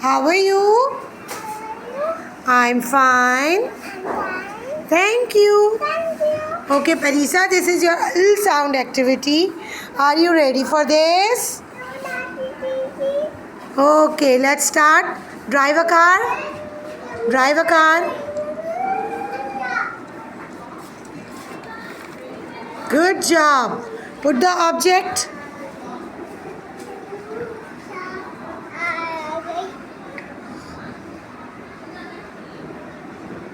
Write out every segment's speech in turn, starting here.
How are you? I'm fine. Thank you. Okay, Parisa, this is your L sound activity. Are you ready for this? Okay, let's start. Drive a car. Drive a car. Good job. Put the object.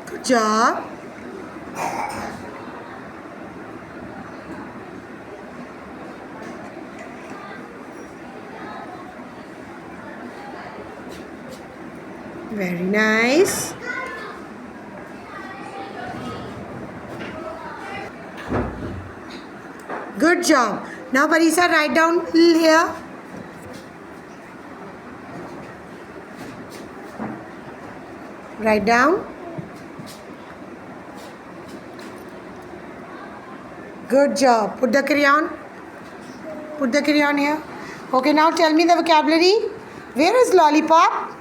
Good job. Very nice. Good job. Now, Parisa, write down L here. Write down. Good job. Put the crayon. Put the crayon here. Okay, now tell me the vocabulary. Where is lollipop?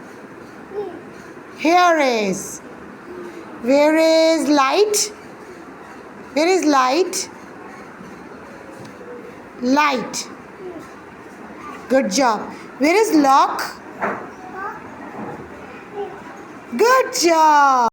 Here is. Where is light? Where is light? Light. Good job. Where is lock? Good job.